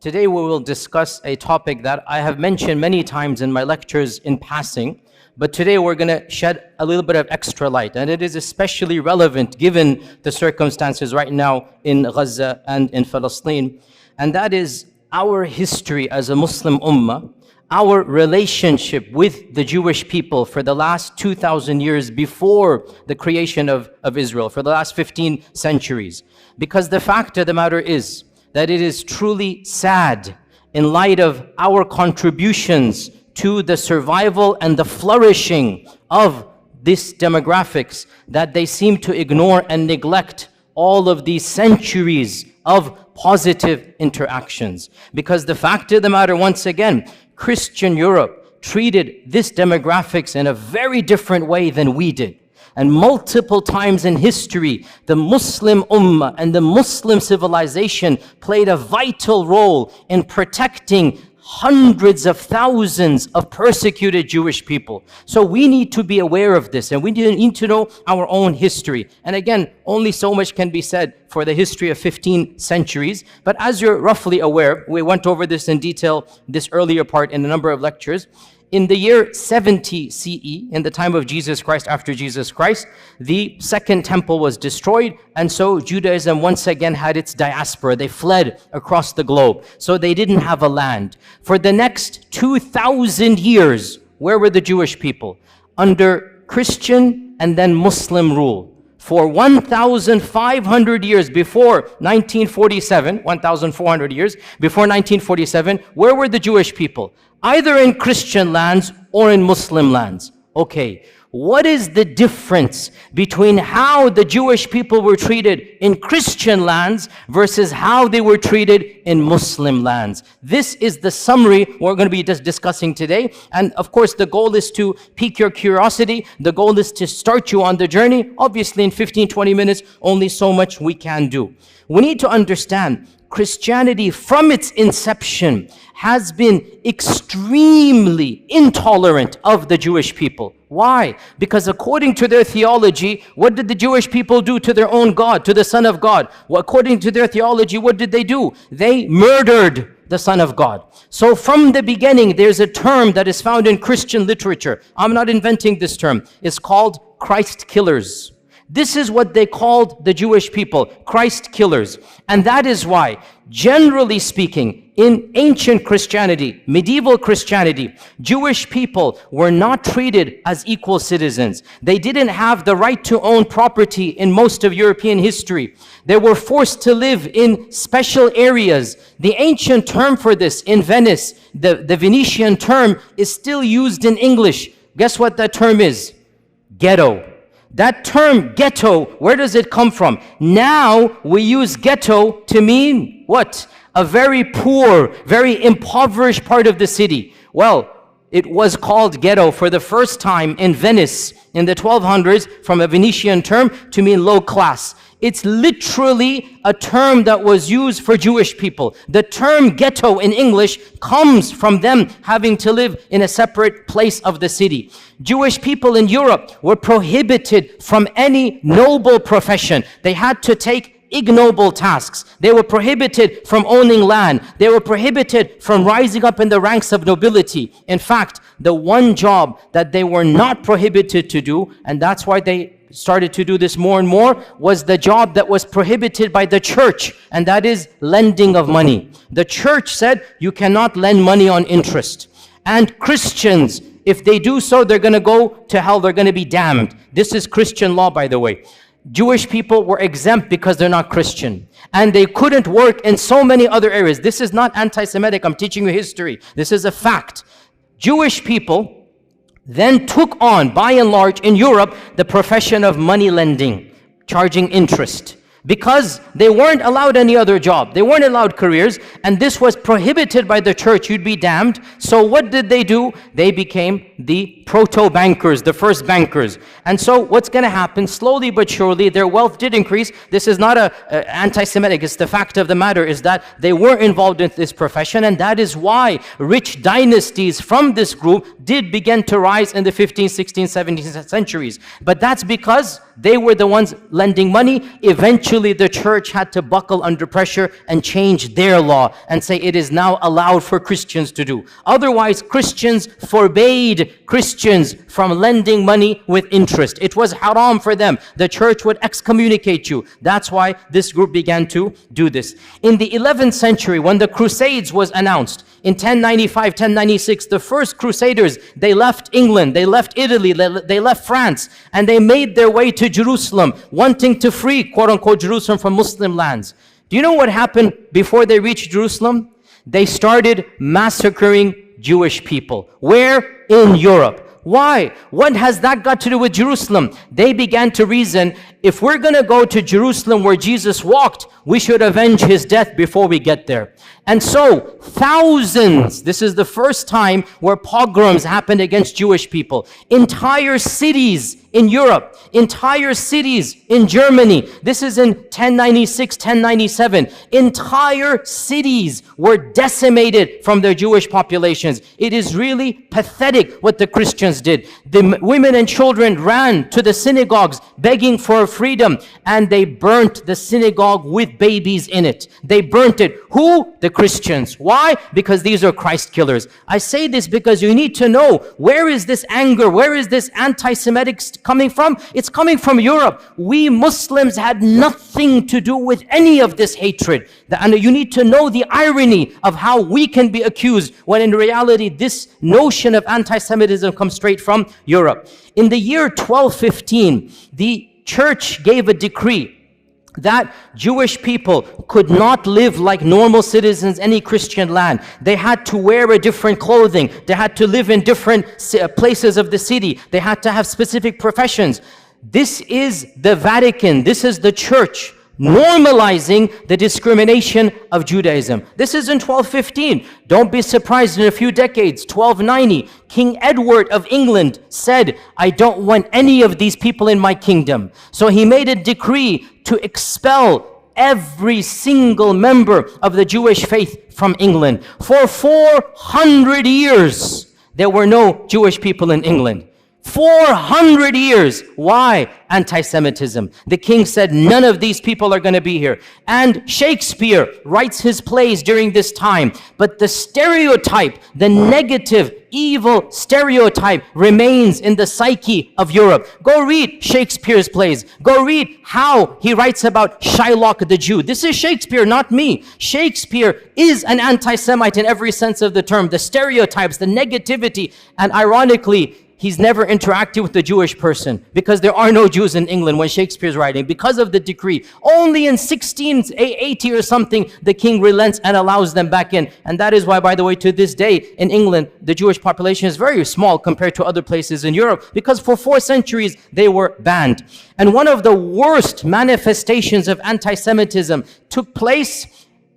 Today we will discuss a topic that I have mentioned many times in my lectures in passing, but today we're going to shed a little bit of extra light, and it is especially relevant given the circumstances right now in Gaza and in Palestine, and that is our history as a Muslim ummah, our relationship with the Jewish people for the last 2,000 years before the creation of Israel, for the last 15 centuries. Because the fact of the matter is that it is truly sad in light of our contributions to the survival and the flourishing of this demographics that they seem to ignore and neglect all of these centuries of positive interactions. Because the fact of the matter, once again, Christian Europe treated this demographics in a very different way than we did. And multiple times in history, the Muslim ummah and the Muslim civilization played a vital role in protecting hundreds of thousands of persecuted Jewish people. So we need to be aware of this, and we need to know our own history. And again, only so much can be said for the history of 15 centuries. But as you're roughly aware, we went over this in detail this earlier part in a number of lectures. In the year 70 CE, in the time of Jesus Christ, after Jesus Christ, the second temple was destroyed, and so Judaism once again had its diaspora. They fled across the globe, so they didn't have a land. For the next 2,000 years, where were the Jewish people? Under Christian and then Muslim rule. For 1,500 years before 1947, 1,400 years before 1947, where were the Jewish people? Either in Christian lands or in Muslim lands. Okay, what is the difference between how the Jewish people were treated in Christian lands versus how they were treated in Muslim lands? This is the summary we're going to be discussing today. And of course, the goal is to pique your curiosity. The goal is to start you on the journey. Obviously, in 15, 20 minutes, only so much we can do. We need to understand Christianity from its inception has been extremely intolerant of the Jewish people. Why? Because according to their theology, what did the Jewish people do to their own God, to the Son of God? Well, according to their theology, what did they do? They murdered the Son of God. So from the beginning, there's a term that is found in Christian literature. I'm not inventing this term. It's called Christ killers. This is what they called the Jewish people, Christ killers. And that is why, generally speaking, in ancient Christianity, medieval Christianity, Jewish people were not treated as equal citizens. They didn't have the right to own property in most of European history. They were forced to live in special areas. The ancient term for this in Venice, the Venetian term, is still used in English. Guess what that term is? Ghetto. That term ghetto, where does it come from? Now we use ghetto to mean what? A very poor, very impoverished part of the city. Well, it was called ghetto for the first time in Venice in the 1200s from a Venetian term to mean low class. It's literally a term that was used for Jewish people. The term ghetto in English comes from them having to live in a separate place of the city. Jewish people in Europe were prohibited from any noble profession. They had to take ignoble tasks. They were prohibited from owning land. They were prohibited from rising up in the ranks of nobility. In fact, the one job that they were not prohibited to do, and that's why they started to do this more and more, was the job that was prohibited by the church, and that is lending of money. The church said you cannot lend money on interest. And Christians, if they do so, they're going to go to hell, they're going to be damned. This is Christian law, by the way. Jewish people were exempt because they're not Christian. And they couldn't work in so many other areas. This is not anti-Semitic, I'm teaching you history. This is a fact. Jewish people then took on, by and large, in Europe, the profession of money lending, charging interest. Because they weren't allowed any other job. They weren't allowed careers, and this was prohibited by the church. You'd be damned. So what did they do? They became the proto-bankers, the first bankers. And so what's going to happen, slowly but surely, their wealth did increase. This is not anti-Semitic, it's the fact of the matter is that they were involved in this profession, and that is why rich dynasties from this group did begin to rise in the 15th, 16th, 17th centuries. But that's because they were the ones lending money. Eventually, the church had to buckle under pressure and change their law and say it is now allowed for Christians to do. Otherwise, Christians forbade Christians from lending money with interest. It was haram for them. The church would excommunicate you. That's why this group began to do this. In the 11th century, when the Crusades was announced, in 1095, 1096, the first Crusaders, they left England, they left Italy, they left France, and they made their way to Jerusalem, wanting to free, quote-unquote, Jerusalem from Muslim lands. Do you know what happened before they reached Jerusalem? They started massacring Jewish people. Where? In Europe. Why? What has that got to do with Jerusalem? They began to reason, if we're going to go to Jerusalem where Jesus walked, we should avenge his death before we get there. And so, thousands, this is the first time where pogroms happened against Jewish people. Entire cities in Europe, entire cities in Germany. This is in 1096, 1097. Entire cities were decimated from their Jewish populations. It is really pathetic what the Christians did. The women and children ran to the synagogues begging for freedom, and they burnt the synagogue with babies in it. They burnt it. Who? The Christians. Why? Because these are Christ killers. I say this because you need to know, where is this anger? Where is this anti-Semitic coming from? It's coming from Europe. We Muslims had nothing to do with any of this hatred. And you need to know the irony of how we can be accused when in reality this notion of anti-Semitism comes straight from Europe. In the year 1215, the church gave a decree that Jewish people could not live like normal citizens any Christian land. They had to wear a different clothing. They had to live in different places of the city. They had to have specific professions. This is the Vatican. This is the church normalizing the discrimination of Judaism. This is in 1215. Don't be surprised in a few decades, 1290, King Edward of England said, I don't want any of these people in my kingdom. So he made a decree to expel every single member of the Jewish faith from England. For 400 years, there were no Jewish people in England. 400 years. Why? Anti-Semitism. The king said, none of these people are going to be here. And Shakespeare writes his plays during this time. But the stereotype, the negative, evil stereotype remains in the psyche of Europe. Go read Shakespeare's plays. Go read how he writes about Shylock the Jew. This is Shakespeare, not me. Shakespeare is an anti-Semite in every sense of the term. The stereotypes, the negativity, and ironically, he's never interacted with the Jewish person because there are no Jews in England when Shakespeare's writing. Because of the decree, only in 1680 or something, the king relents and allows them back in. And that is why, by the way, to this day in England, the Jewish population is very small compared to other places in Europe because for 4 centuries, they were banned. And one of the worst manifestations of anti-Semitism took place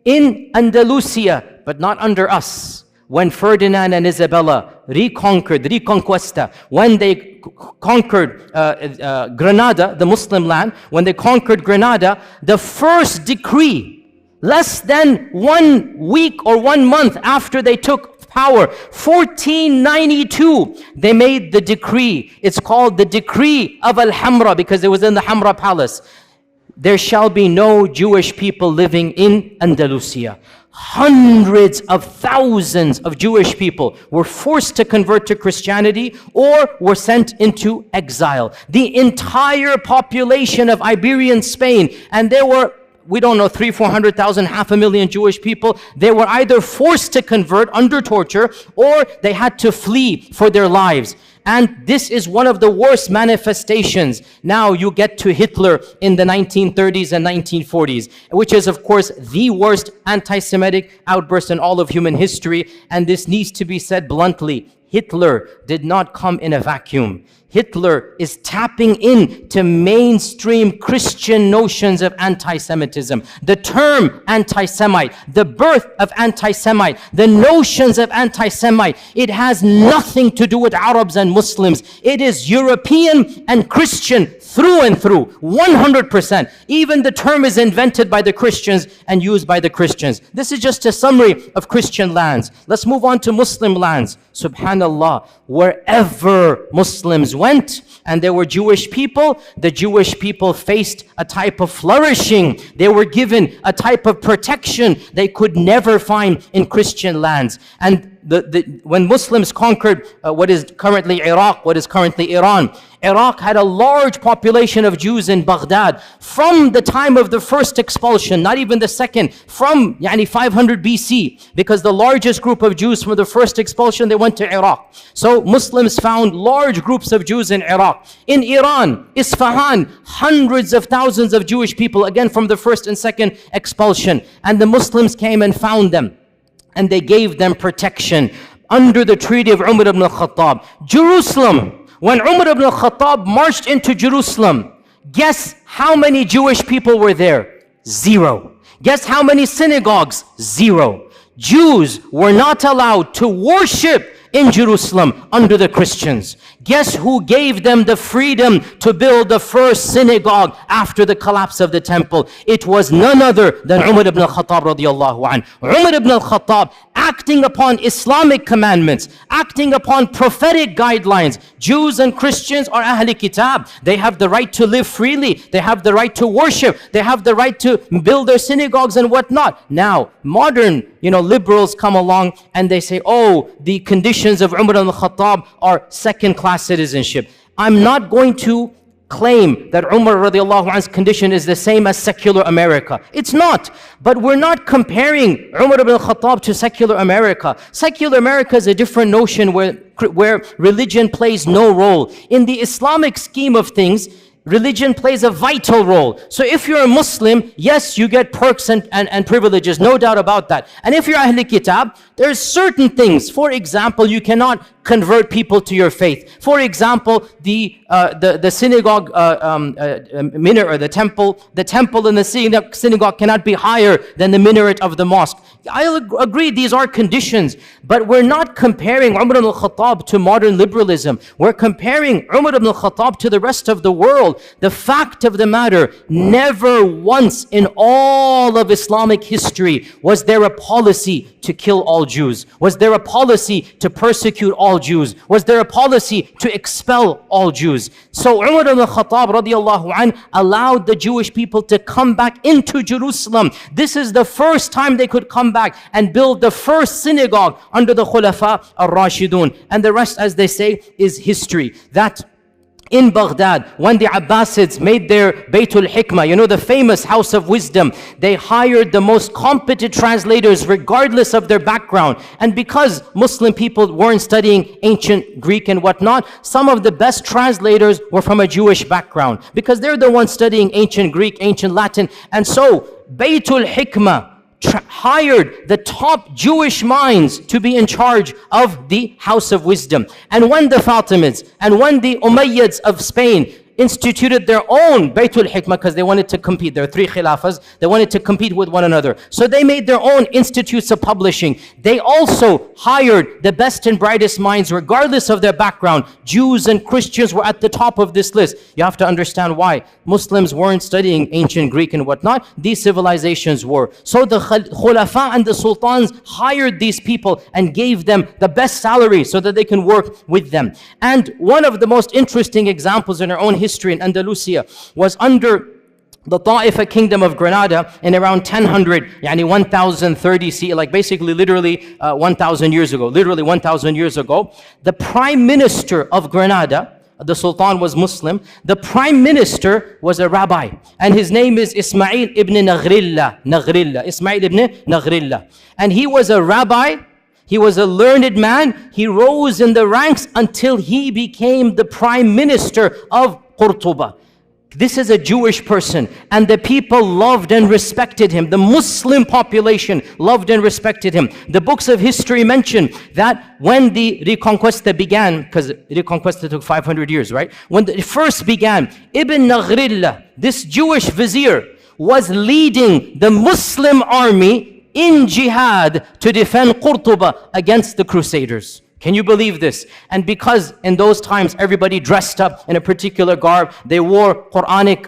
in Andalusia, but not under us. When Ferdinand and Isabella Reconquista, when they conquered Granada, the Muslim land, when they conquered Granada, the first decree, less than 1 week or 1 month after they took power, 1492, they made the decree. It's called the Decree of Al-Hamra because it was in the Hamra Palace. There shall be no Jewish people living in Andalusia. Hundreds of thousands of Jewish people were forced to convert to Christianity or were sent into exile. The entire population of Iberian Spain, and there were, we don't know, 300,000, 400,000, 500,000 Jewish people, they were either forced to convert under torture or they had to flee for their lives. And this is one of the worst manifestations. Now you get to Hitler in the 1930s and 1940s, which is of course the worst anti-Semitic outburst in all of human history. And this needs to be said bluntly. Hitler did not come in a vacuum. Hitler is tapping into mainstream Christian notions of anti-Semitism. The term anti-Semite, the birth of anti-Semite, the notions of anti-Semite, it has nothing to do with Arabs and Muslims. It is European and Christian through and through, 100%. Even the term is invented by the Christians and used by the Christians. This is just a summary of Christian lands. Let's move on to Muslim lands. Subhanallah, wherever Muslims went and there were Jewish people, the Jewish people faced a type of flourishing. They were given a type of protection they could never find in Christian lands. And when Muslims conquered what is currently Iraq, what is currently Iran, Iraq had a large population of Jews in Baghdad from the time of the first expulsion, not even the second, from 500 BC, because the largest group of Jews from the first expulsion, they went to Iraq. So Muslims found large groups of Jews in Iraq. In Iran, Isfahan, hundreds of thousands of Jewish people, again from the first and second expulsion. And the Muslims came and found them. And they gave them protection under the treaty of Umar ibn al-Khattab. Jerusalem, when Umar ibn al-Khattab marched into Jerusalem, guess how many Jewish people were there? 0. Guess how many synagogues? 0. Jews were not allowed to worship in Jerusalem under the Christians. Guess who gave them the freedom to build the first synagogue after the collapse of the temple? It was none other than Umar ibn al-Khattab radiyallahu anhu. Umar ibn al-Khattab, acting upon Islamic commandments, acting upon prophetic guidelines. Jews and Christians are Ahli Kitab. They have the right to live freely. They have the right to worship. They have the right to build their synagogues and whatnot. Now, modern, liberals come along and they say, oh, the conditions of Umar ibn al-Khattab are second-class citizenship. I'm not going to claim that Umar radiallahu anhu's condition is the same as secular America. It's not. But we're not comparing Umar ibn al-Khattab to secular America. Secular America is a different notion where religion plays no role. In the Islamic scheme of things, religion plays a vital role. So if you're a Muslim, yes, you get perks and privileges, no doubt about that. And if you're Ahl Kitab, there's certain things. For example, you cannot convert people to your faith. For example, the synagogue minaret, or the temple in the synagogue cannot be higher than the minaret of the mosque. I agree, these are conditions, but we're not comparing Umar ibn al-Khattab to modern liberalism. We're comparing Umar ibn al-Khattab to the rest of the world. The fact of the matter, never once in all of Islamic history was there a policy to kill all Jews. Was there a policy to persecute all Jews? Was there a policy to expel all Jews? So Umar ibn al-Khattab radiyallahu anh allowed the Jewish people to come back into Jerusalem. This is the first time they could come back and build the first synagogue under the Khulafa al-Rashidun. And the rest, as they say, is history. That in Baghdad, when the Abbasids made their Baytul Hikmah, the famous house of wisdom, they hired the most competent translators regardless of their background. And because Muslim people weren't studying ancient Greek and whatnot, some of the best translators were from a Jewish background, because they're the ones studying ancient Greek, ancient Latin. And so Baytul Hikmah hired the top Jewish minds to be in charge of the House of Wisdom. And when the Fatimids and when the Umayyads of Spain instituted their own Baytul Hikmah, because they wanted to compete. There are 3 khilafas. They wanted to compete with one another. So they made their own institutes of publishing. They also hired the best and brightest minds regardless of their background. Jews and Christians were at the top of this list. You have to understand why. Muslims weren't studying ancient Greek and whatnot. These civilizations were. So the Khulafa and the Sultans hired these people and gave them the best salary so that they can work with them. And one of the most interesting examples in our own history in Andalusia was under the Ta'ifa kingdom of Granada in around 1000, 1030 CE, basically literally 1000 years ago, the prime minister of Granada, the Sultan was Muslim, the prime minister was a rabbi, and his name is Ismail ibn Naghrilla, Ismail ibn Naghrilla. And he was a rabbi. He was a learned man. He rose in the ranks until he became the prime minister of Qurtuba. This is a Jewish person, and the people loved and respected him. The Muslim population loved and respected him. The books of history mention that when the Reconquista began, because Reconquista took 500 years, right? When it first began, Ibn Naghrillah, this Jewish vizier, was leading the Muslim army in jihad to defend Qurtuba against the Crusaders. Can you believe this? And because in those times everybody dressed up in a particular garb, they wore Quranic,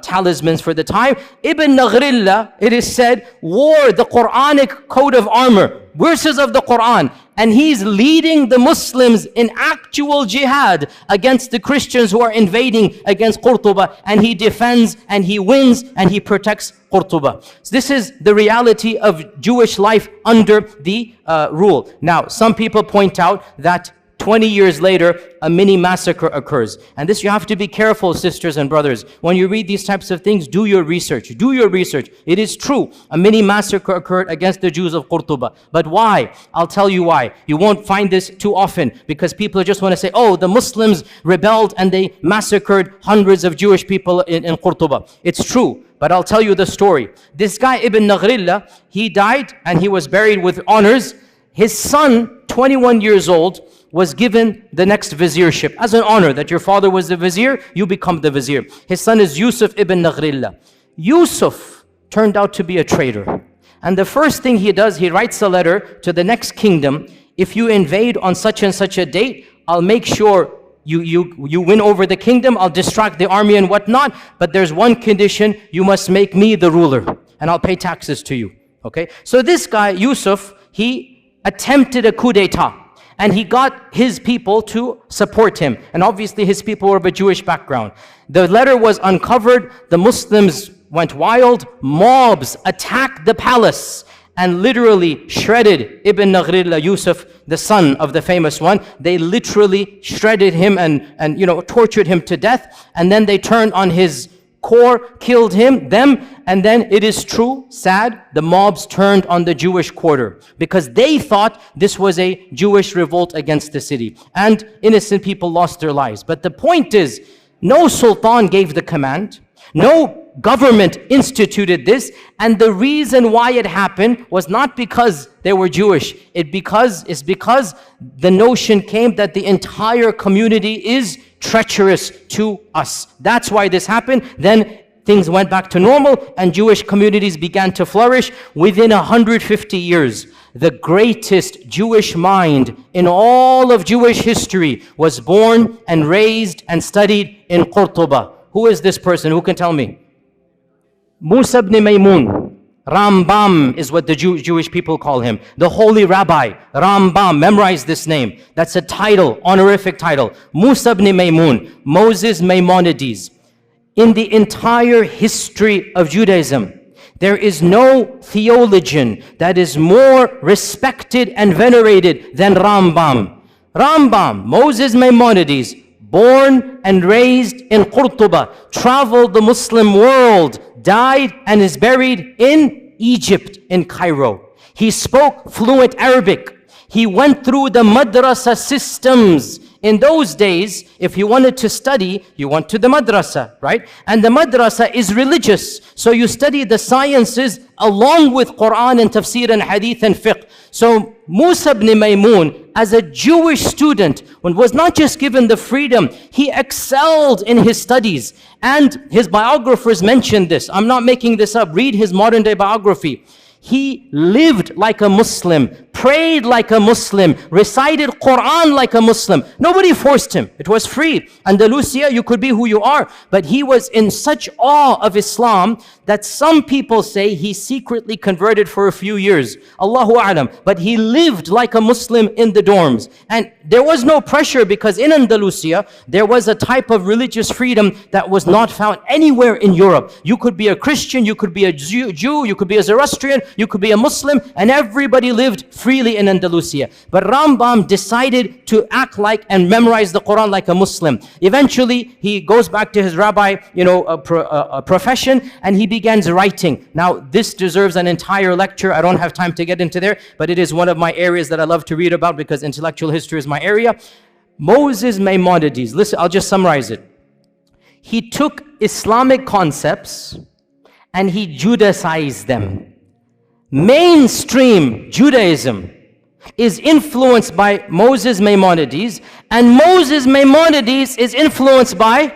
talismans for the time. Ibn Naghrillah, it is said, wore the Quranic coat of armor, verses of the Quran, and he's leading the Muslims in actual jihad against the Christians who are invading against Qurtuba, and he defends and he wins and he protects Qurtuba. So this is the reality of Jewish life under the rule. Now, some people point out that 20 years later, a mini massacre occurs. And this, you have to be careful, sisters and brothers. When you read these types of things, do your research. Do your research. It is true. A mini massacre occurred against the Jews of Qurtuba. But why? I'll tell you why. You won't find this too often because people just want to say, oh, the Muslims rebelled and they massacred hundreds of Jewish people in Qurtuba. It's true. But I'll tell you the story. This guy, Ibn Naghrillah, he died and he was buried with honors. His son, 21 years old, was given the next viziership as an honor, that your father was the vizier, you become the vizier. His son is Yusuf ibn Naghrillah. Yusuf turned out to be a traitor. And the first thing he does, he writes a letter to the next kingdom. If you invade on such and such a date, I'll make sure you win over the kingdom, I'll distract the army and whatnot, but there's one condition, you must make me the ruler, and I'll pay taxes to you. Okay? So this guy, Yusuf, he attempted a coup d'etat. And he got his people to support him. And obviously his people were of a Jewish background. The letter was uncovered. The Muslims went wild. Mobs attacked the palace and literally shredded Ibn Naghrillah, Yusuf, the son of the famous one. They literally shredded him and tortured him to death. And then they turned on his core, killed them, and then it is true, sad, the mobs turned on the Jewish quarter because they thought this was a Jewish revolt against the city, and innocent people lost their lives. But the point is, no sultan gave the command, no government instituted this, and the reason why it happened was not because they were Jewish. It's because the notion came that the entire community is treacherous to us. That's why this happened. Then things went back to normal and Jewish communities began to flourish. Within 150 years, the greatest Jewish mind in all of Jewish history was born and raised and studied in Qurtuba. Who is this person? Who can tell me? Musa ibn Maymun. Rambam is what the Jewish people call him. The holy rabbi, Rambam. Memorize this name. That's a title, honorific title. Musa ibn Maymun, Moses Maimonides. In the entire history of Judaism, there is no theologian that is more respected and venerated than Rambam. Rambam, Moses Maimonides, born and raised in Qurtuba, traveled the Muslim world, died and is buried in Egypt, in Cairo. He spoke fluent Arabic. He went through the madrasa systems. In those days, if you wanted to study, you went to the madrasa, right? And the madrasa is religious. So you study the sciences along with Quran and tafsir and hadith and fiqh. So Musa ibn Maymun, as a Jewish student, was not just given the freedom, he excelled in his studies. And his biographers mentioned this. I'm not making this up. Read his modern day biography. He lived like a Muslim, prayed like a Muslim, recited Quran like a Muslim. Nobody forced him. It was free. Andalusia, you could be who you are. But he was in such awe of Islam that some people say he secretly converted for a few years. Allahu A'lam. But he lived like a Muslim in the dorms. And there was no pressure because in Andalusia, there was a type of religious freedom that was not found anywhere in Europe. You could be a Christian, you could be a Jew, you could be a Zoroastrian, you could be a Muslim, and everybody lived free freely in Andalusia. But Rambam decided to act like and memorize the Quran like a Muslim. Eventually, he goes back to his rabbi, profession, and he begins writing. Now, this deserves an entire lecture. I don't have time to get into there, but it is one of my areas that I love to read about because intellectual history is my area. Moses Maimonides, listen, I'll just summarize it. He took Islamic concepts and he Judaicized them. Mainstream Judaism is influenced by Moses Maimonides, and Moses Maimonides is influenced by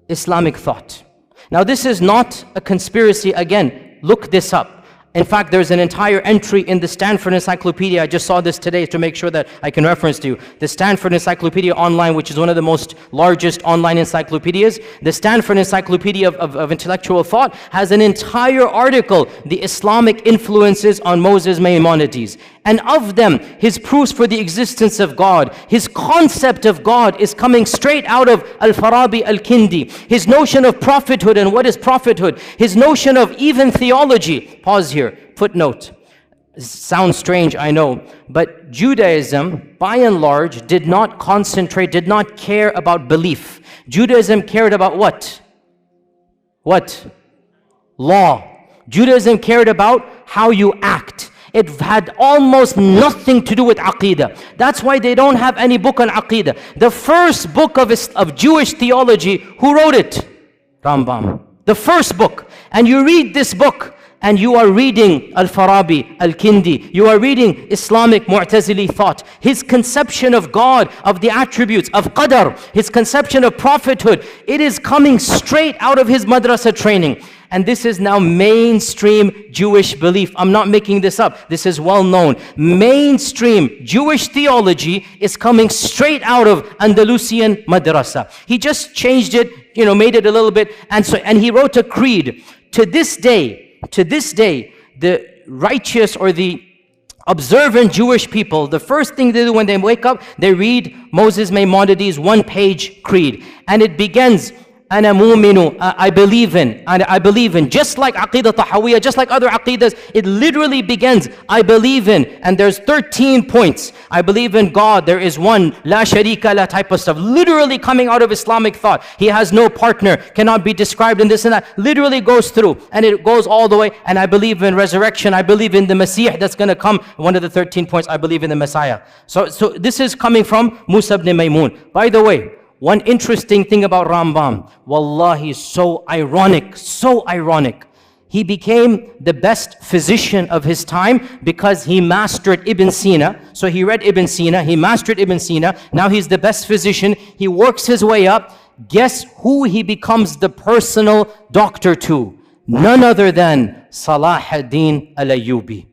Islamic thought. Now, this is not a conspiracy. Again, look this up. In fact, there's an entire entry in the Stanford Encyclopedia. I just saw this today to make sure that I can reference to you. The Stanford Encyclopedia Online, which is one of the most largest online encyclopedias. The Stanford Encyclopedia of Intellectual Thought has an entire article, The Islamic Influences on Moses Maimonides. And of them, his proofs for the existence of God, his concept of God is coming straight out of Al-Farabi Al-Kindi. His notion of prophethood and what is prophethood. His notion of even theology. Pause here, footnote. Sounds strange, I know. But Judaism, by and large, did not concentrate, did not care about belief. Judaism cared about what? What? Law. Judaism cared about how you act. It had almost nothing to do with Aqidah. That's why they don't have any book on Aqidah. The first book of Jewish theology, who wrote it? Rambam. The first book. And you read this book, and you are reading Al-Farabi, Al-Kindi. You are reading Islamic Mu'tazili thought. His conception of God, of the attributes, of Qadar, his conception of prophethood, it is coming straight out of his madrasa training. And this is now mainstream Jewish belief. I'm not making this up. This is well known. Mainstream Jewish theology is coming straight out of Andalusian madrasa. He just changed it, made it a little bit. And he wrote a creed. To this day, the righteous or the observant Jewish people, the first thing they do when they wake up, they read Moses Maimonides' one-page creed. And it begins, Ana mu'minu, I believe in, just like Aqidah Tahawiyya, just like other Aqidas, it literally begins, I believe in, and there's 13 points. I believe in God, there is one, la sharika la type of stuff, literally coming out of Islamic thought. He has no partner, cannot be described in this and that, literally goes through, and it goes all the way, and I believe in resurrection, I believe in the Messiah that's going to come, one of the 13 points, I believe in the Messiah. So this is coming from Musa ibn Maymun. By the way, one interesting thing about Rambam, wallahi, so ironic. He became the best physician of his time because he mastered Ibn Sina. So he read Ibn Sina, he mastered Ibn Sina. Now he's the best physician. He works his way up. Guess who he becomes the personal doctor to? None other than Salah ad-Din al-Ayyubi.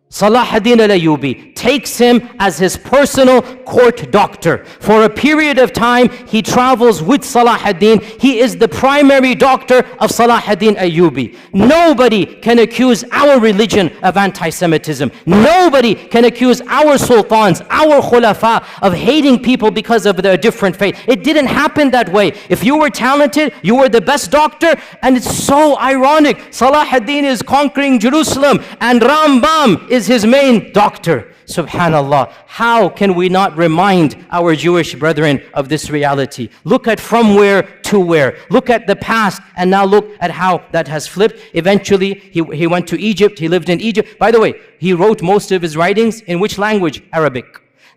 Salah ad-Din al-Ayyubi takes him as his personal court doctor. For a period of time, he travels with Salah ad-Din. He is the primary doctor of Salah ad-Din Ayyubi. Nobody can accuse our religion of anti-Semitism. Nobody can accuse our sultans, our khulafa of hating people because of their different faith. It didn't happen that way. If you were talented, you were the best doctor, and it's so ironic. Salah ad-Din is conquering Jerusalem, and Rambam is his main doctor. Subhanallah. How can we not remind our Jewish brethren of this reality? Look at from where to where. Look at the past and now look at how that has flipped. Eventually, he went to Egypt. He lived in Egypt. By the way, he wrote most of his writings in which language? Arabic.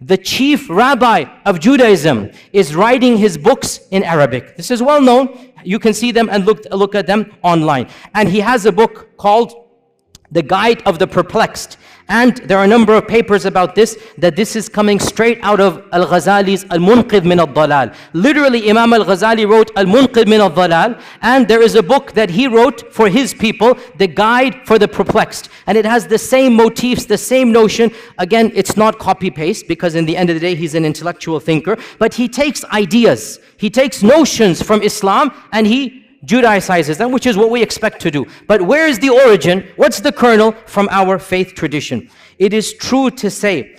The chief rabbi of Judaism is writing his books in Arabic. This is well known. You can see them and look at them online. And he has a book called The Guide of the Perplexed. And there are a number of papers about this, that this is coming straight out of Al-Ghazali's Al-Munqidh min al-Dalal. Literally, Imam Al-Ghazali wrote Al-Munqidh min al-Dalal, and there is a book that he wrote for his people, The Guide for the Perplexed. And it has the same motifs, the same notion. Again, it's not copy-paste, because in the end of the day, he's an intellectual thinker. But he takes ideas, he takes notions from Islam, and he Judaicizes them, which is what we expect to do. But where is the origin? What's the kernel? From our faith tradition. It is true to say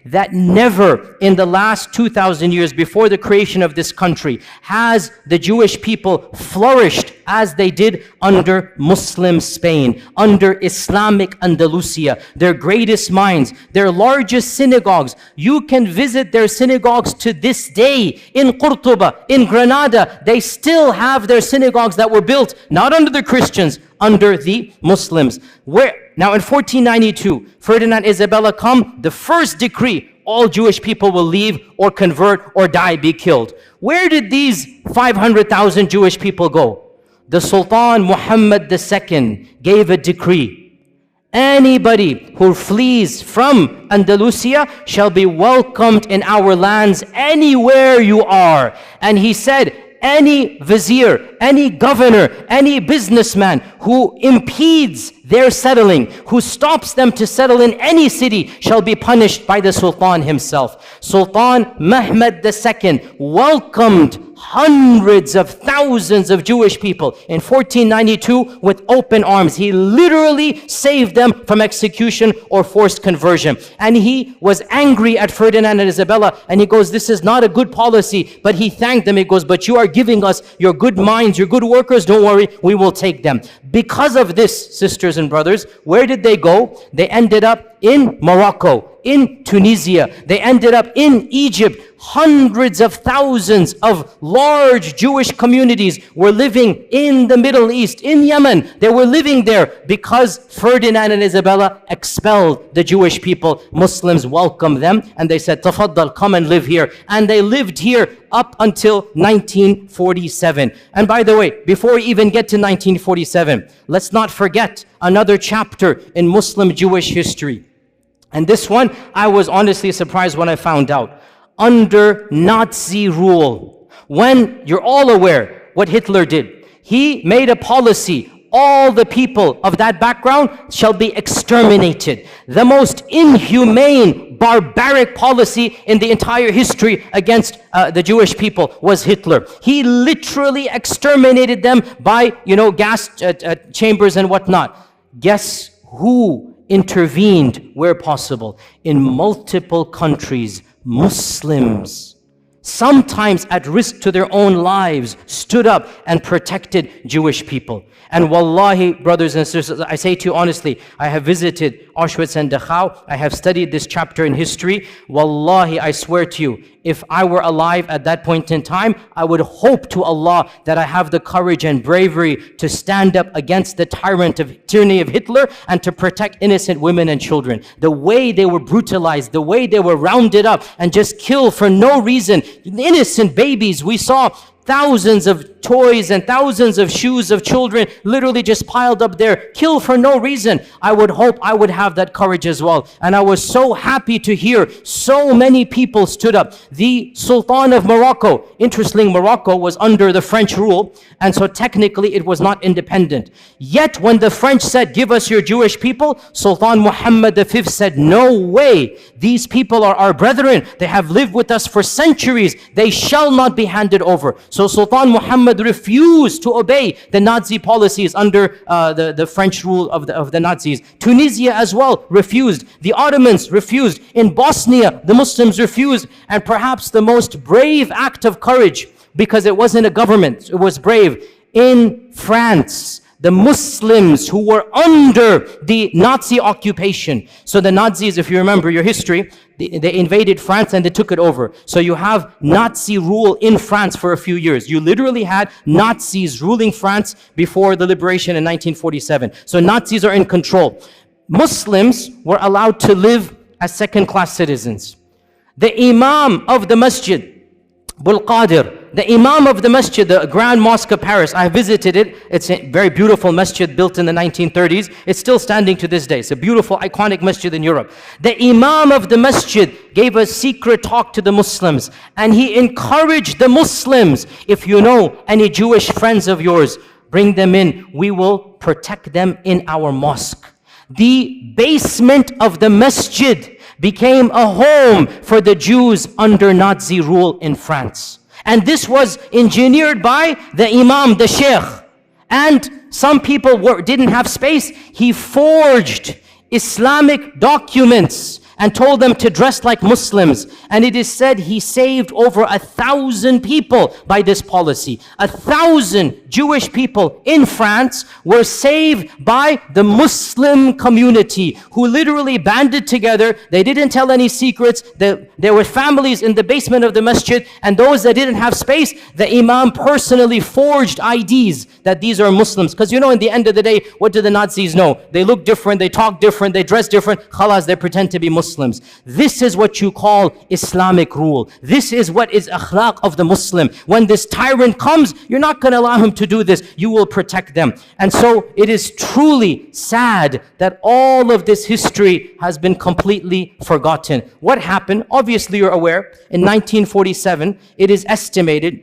that never in the last 2,000 years before the creation of this country has the Jewish people flourished as they did under Muslim Spain, under Islamic Andalusia, their greatest minds, their largest synagogues. You can visit their synagogues to this day in Qurtuba, in Granada. They still have their synagogues that were built not under the Christians, under the Muslims. Now in 1492, Ferdinand and Isabella come, the first decree, all Jewish people will leave or convert or die, be killed. Where did these 500,000 Jewish people go? The Sultan Muhammad II gave a decree. Anybody who flees from Andalusia shall be welcomed in our lands anywhere you are. And he said, any vizier, any governor, any businessman who impedes their settling, who stops them to settle in any city, shall be punished by the Sultan himself. Sultan Mehmed II welcomed hundreds of thousands of Jewish people in 1492 with open arms. He literally saved them from execution or forced conversion. And he was angry at Ferdinand and Isabella, and he goes, this is not a good policy. But he thanked them. He goes, but you are giving us your good minds, your good workers. Don't worry, we will take them. Because of this, sisters and brothers, where did they go? They ended up in Morocco, in Tunisia. They ended up in Egypt. Hundreds of thousands of large Jewish communities were living in the Middle East, in Yemen. They were living there because Ferdinand and Isabella expelled the Jewish people. Muslims welcomed them and they said, Tafaddal, come and live here. And they lived here up until 1947. And by the way, before we even get to 1947, let's not forget another chapter in Muslim Jewish history. And this one, I was honestly surprised when I found out. Under Nazi rule, when you're all aware what Hitler did, he made a policy, all the people of that background shall be exterminated. The most inhumane, barbaric policy in the entire history against the Jewish people was Hitler. He literally exterminated them by, gas chambers and whatnot. Guess who intervened where possible? In multiple countries, Muslims, sometimes at risk to their own lives, stood up and protected Jewish people. And wallahi, brothers and sisters, I say to you honestly, I have visited Auschwitz and Dachau. I have studied this chapter in history. Wallahi, I swear to you, if I were alive at that point in time, I would hope to Allah that I have the courage and bravery to stand up against the tyranny of Hitler and to protect innocent women and children. The way they were brutalized, the way they were rounded up and just killed for no reason. Innocent babies, we saw thousands of toys and thousands of shoes of children literally just piled up there, killed for no reason. I would hope I would have that courage as well. And I was so happy to hear so many people stood up. The Sultan of Morocco, interestingly, Morocco was under the French rule, and so technically it was not independent. Yet when the French said, give us your Jewish people, Sultan Muhammad V said, no way. These people are our brethren. They have lived with us for centuries. They shall not be handed over. So Sultan Muhammad refused to obey the Nazi policies under the French rule of the Nazis. Tunisia as well refused. The Ottomans refused. In Bosnia, the Muslims refused. And perhaps the most brave act of courage, because it wasn't a government, it was brave. In France, the Muslims who were under the Nazi occupation. So the Nazis, if you remember your history, they invaded France and they took it over. So you have Nazi rule in France for a few years. You literally had Nazis ruling France before the liberation in 1947. So Nazis are in control. Muslims were allowed to live as second-class citizens. The Imam of the Masjid, Bul Qadir, the Imam of the Masjid, the Grand Mosque of Paris, I visited it. It's a very beautiful masjid built in the 1930s. It's still standing to this day. It's a beautiful, iconic masjid in Europe. The Imam of the Masjid gave a secret talk to the Muslims, and he encouraged the Muslims, if you know any Jewish friends of yours, bring them in. We will protect them in our mosque. The basement of the masjid became a home for the Jews under Nazi rule in France. And this was engineered by the Imam, the Sheikh. And some people didn't have space. He forged Islamic documents and told them to dress like Muslims. And it is said he saved over 1,000 people by this policy. 1,000 Jewish people in France were saved by the Muslim community, who literally banded together. They didn't tell any secrets. There were families in the basement of the masjid, and those that didn't have space, the Imam personally forged IDs that these are Muslims. Because in the end of the day, what do the Nazis know? They look different, they talk different, they dress different. Khalas, they pretend to be Muslims. This is what you call Islamic rule. This is what is akhlaq of the Muslim. When this tyrant comes, you're not going to allow him to do this. You will protect them. And so it is truly sad that all of this history has been completely forgotten. What happened? Obviously, you're aware, in 1947, it is estimated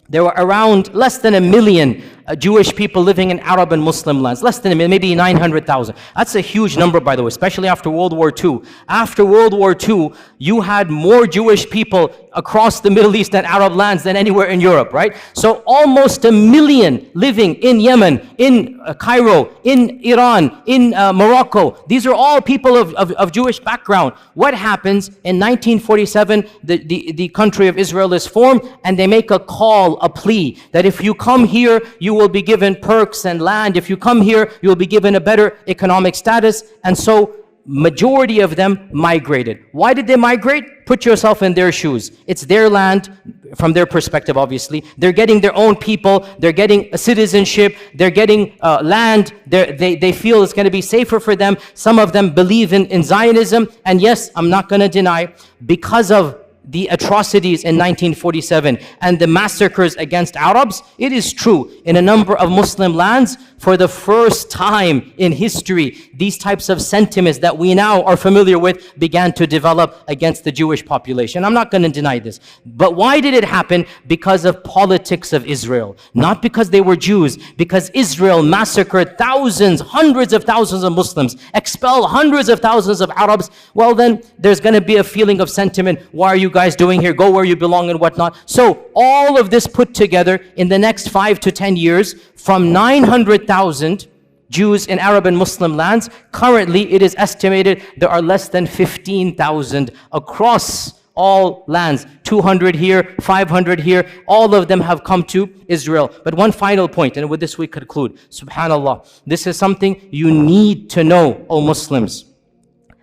there were around less than 1 million Jewish people living in Arab and Muslim lands. Less than 1 million, maybe 900,000. That's a huge number, by the way, especially after World War II. After World War II, you had more Jewish people across the Middle East and Arab lands than anywhere in Europe, right? So almost 1 million living in Yemen, in Cairo, in Iran, in Morocco. These are all people of Jewish background. What happens in 1947? The country of Israel is formed, and they make a call, a plea, that if you come here, you will be given perks and land. If you come here, you will be given a better economic status. And so majority of them migrated. Why did they migrate? Put yourself in their shoes. It's their land from their perspective, obviously. They're getting their own people. They're getting a citizenship. They're getting land. They feel it's going to be safer for them. Some of them believe in Zionism. And yes, I'm not going to deny, because of the atrocities in 1947 and the massacres against Arabs, it is true, in a number of Muslim lands, for the first time in history, these types of sentiments that we now are familiar with began to develop against the Jewish population. I'm not going to deny this. But why did it happen? Because of politics of Israel. Not because they were Jews, because Israel massacred thousands, hundreds of thousands of Muslims, expelled hundreds of thousands of Arabs. Well, then there's going to be a feeling of sentiment. Why are you guys doing here? Go where you belong and whatnot. So all of this put together in the next 5 to 10 years, from 900,000 Jews in Arab and Muslim lands, currently it is estimated there are less than 15,000 across all lands. 200 here, 500 here, all of them have come to Israel. But one final point, and with this we conclude. Subhanallah, this is something you need to know, O Muslims.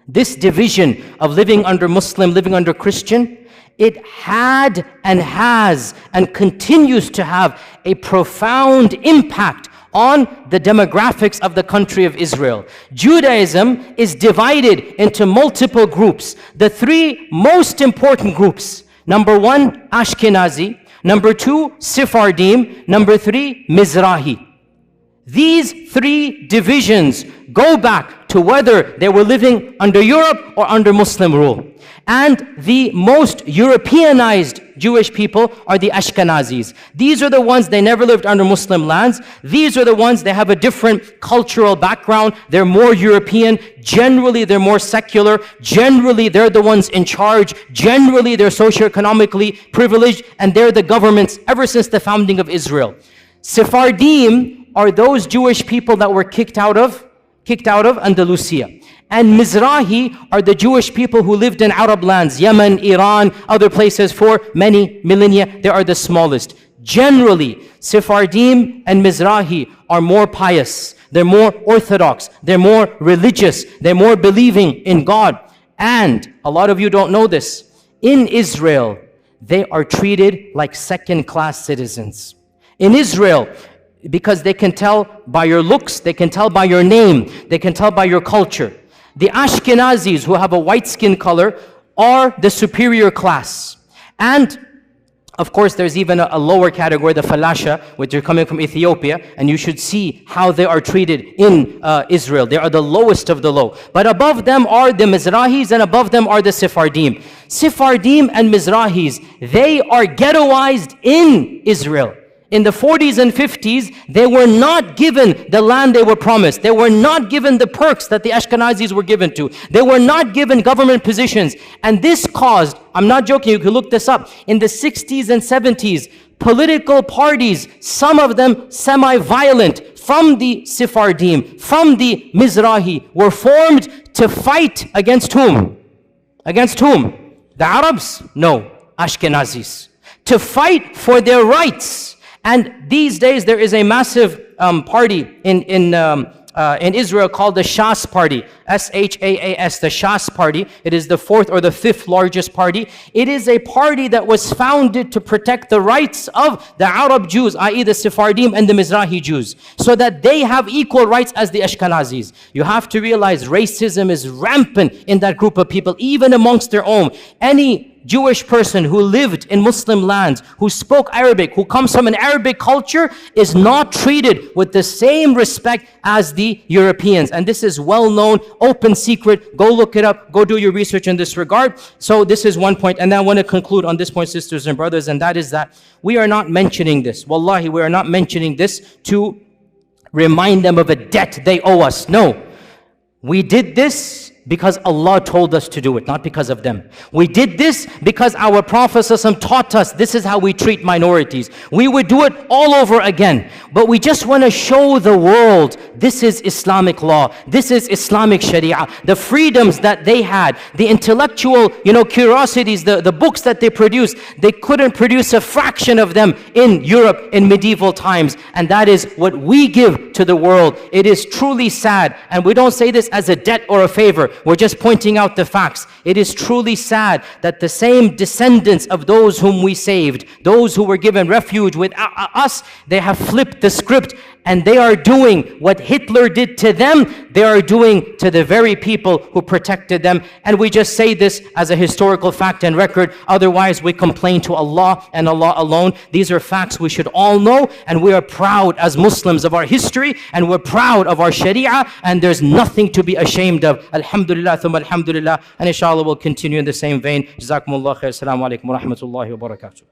This division of living under Muslim, living under Christian, it had and has and continues to have a profound impact on the demographics of the country of Israel. Judaism is divided into multiple groups. The three most important groups: number 1, Ashkenazi; number 2, Sephardim; number 3, Mizrahi. These three divisions go back to whether they were living under Europe or under Muslim rule. And the most Europeanized Jewish people are the Ashkenazis. These are the ones, they never lived under Muslim lands. These are the ones, they have a different cultural background. They're more European. Generally, they're more secular. Generally, they're the ones in charge. Generally, they're socioeconomically privileged, and they're the governments ever since the founding of Israel. Sephardim are those Jewish people that were kicked out of Andalusia. And Mizrahi are the Jewish people who lived in Arab lands, Yemen, Iran, other places for many millennia. They are the smallest. Generally, Sephardim and Mizrahi are more pious. They're more orthodox. They're more religious. They're more believing in God. And a lot of you don't know this. In Israel, they are treated like second-class citizens. In Israel, because they can tell by your looks, they can tell by your name, they can tell by your culture. The Ashkenazis, who have a white skin color, are the superior class. And of course, there's even a lower category, the Falasha, which are coming from Ethiopia, and you should see how they are treated in Israel. They are the lowest of the low. But above them are the Mizrahis, and above them are the Sephardim. Sephardim and Mizrahis, they are ghettoized in Israel. In the 40s and 50s, they were not given the land they were promised. They were not given the perks that the Ashkenazis were given to. They were not given government positions. And this caused, I'm not joking, you can look this up, in the 60s and 70s, political parties, some of them semi-violent, from the Sephardim, from the Mizrahi, were formed to fight against whom? Against whom? The Arabs? No, Ashkenazis. To fight for their rights. And these days there is a massive party in Israel called the Shas Party, S-H-A-A-S, the Shas Party. It is the fourth or the fifth largest party. It is a party that was founded to protect the rights of the Arab Jews, i.e. the Sephardim and the Mizrahi Jews, so that they have equal rights as the Ashkenazis. You have to realize racism is rampant in that group of people, even amongst their own. Any Jewish person who lived in Muslim lands, who spoke Arabic, who comes from an Arabic culture, is not treated with the same respect as the Europeans. And this is well known, open secret. Go look it up. Go do your research in this regard. So this is one point. And then I want to conclude on this point, sisters and brothers, and that is that we are not mentioning this. Wallahi, we are not mentioning this to remind them of a debt they owe us. No. We did this because Allah told us to do it, not because of them. We did this because our Prophet ﷺ taught us this is how we treat minorities. We would do it all over again. But we just want to show the world this is Islamic law. This is Islamic Sharia. The freedoms that they had, the intellectual, curiosities, the books that they produced, they couldn't produce a fraction of them in Europe in medieval times. And that is what we give to the world. It is truly sad. And we don't say this as a debt or a favor. We're just pointing out the facts. It is truly sad that the same descendants of those whom we saved, those who were given refuge with us, they have flipped the script and they are doing what Hitler did to them, they are doing to the very people who protected them. And we just say this as a historical fact and record. Otherwise, we complain to Allah and Allah alone. These are facts we should all know, and we are proud as Muslims of our history, and we're proud of our Sharia, and there's nothing to be ashamed of. Alhamdulillah, thumma alhamdulillah. And inshallah we'll continue in the same vein. Jazakumullah khair. Assalamu alaikum wa rahmatullahi wa barakatuh.